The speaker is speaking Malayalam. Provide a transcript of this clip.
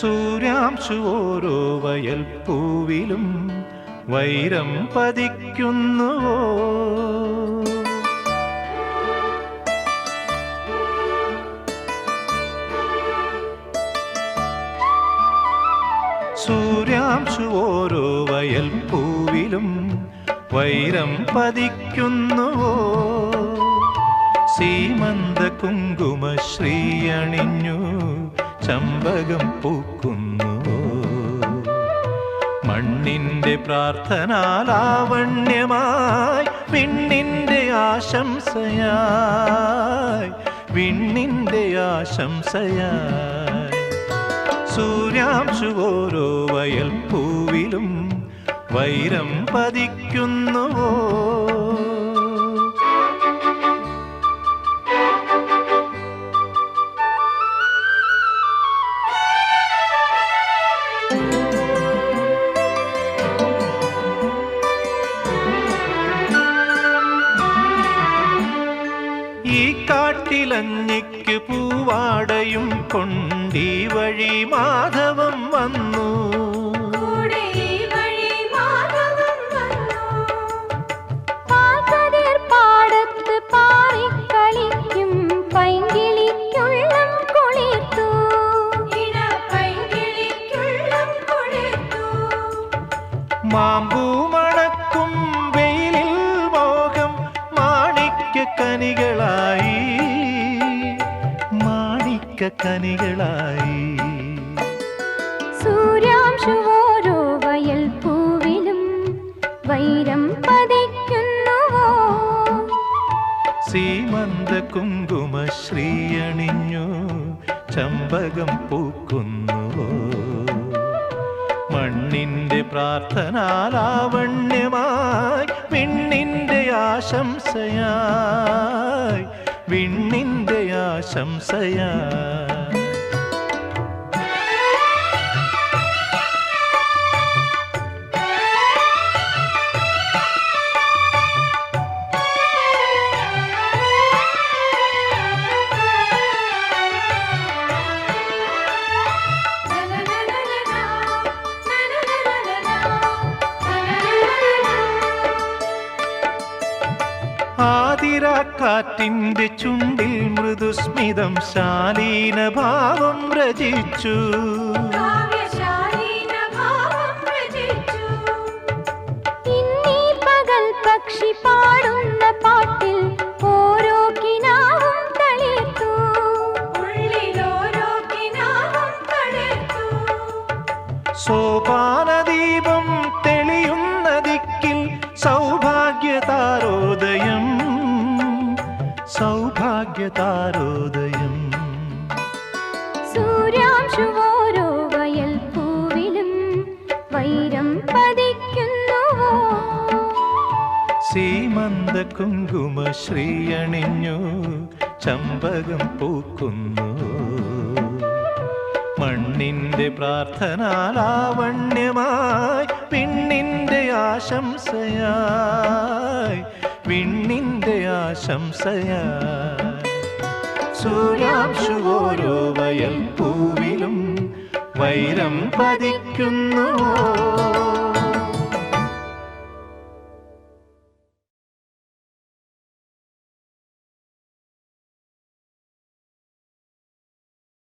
സൂര്യാംശു ഓരോ വയൽ പൂവിലും വൈരം പതിക്കുന്നുവോ? സൂര്യാംശു ഓരോ വയൽ പൂവിലും വൈരം പതിക്കുന്നുവോ? സീമന്ത കുങ്കുമശ്രീ അണിഞ്ഞു ചമ്പകം പൂക്കുന്നുവോ? മണ്ണിന്റെ പ്രാർത്ഥനാലാവണ്യമായി വിണ്ണിന്റെ ആശംസയായി, വിണ്ണിന്റെ ആശംസയായി സൂര്യാംശു ഓരോ വയൽ പൂവിലും വൈരം പതിക്കുന്നുവോ? ഈ കാട്ടിലഞ്ഞിക്ക് പൂവാടയും കൊണ്ടീ വഴി മാധവം വന്നു. പാടത്ത് പാറിക്കളിക്കും പൈങ്കിളിക്കുള്ളം കുളിർത്തു. മാമ്പൂ മണക്കും വെയിലിൽ മോഹം മാണിക്യക്കനികളായി, മാണിക്യക്കനികളായി സൂര്യാംശു ഓരോ വയൽ പൂവിലും വൈരം പതിക്കുന്നുവോ? സീമന്ത കുങ്കുമശ്രീ അണിഞ്ഞു ചമ്പകം പൂക്കുന്നുവോ? മണ്ണിന്റെ പ്രാർത്ഥനാലാവണ്യമായി വിണ്ണിന്റെ ആശംസയായി, വിണ്ണിന്റെ ആശംസയായി ആതിരാക്കാറ്റിന്റെ ചുണ്ടിൽ മൃദുസ്മിതം ശാലീനഭാവം രചിച്ചു. ഇന്നീ പകൽ പക്ഷി പാടുന്ന പാട്ടിൽ ഓരോ കിനാവും തളിർത്തു. സോപാനദീപം തെളിയുന്ന ദിക്കിൽ സൗഭാഗ്യതാരോദയം, സൗഭാഗ്യതാരോദയം സൂര്യാംശു ഓരോ വയൽ പൂവിലും വൈരം പതിക്കുന്നുവോ? സീമന്ത കുങ്കുമശ്രീ അണിഞ്ഞു ചമ്പകം പൂക്കുന്നുവോ? മണ്ണിന്റെ പ്രാർത്ഥനാലാവണ്യമായി വിണ്ണിന്റെ ആശംസയായി, വിണ്ണിന്റെ ആശംസയായി സൂര്യാംശു ഓരോ വയൽ പൂവിലും വൈരം പതിക്കുന്നുവോ?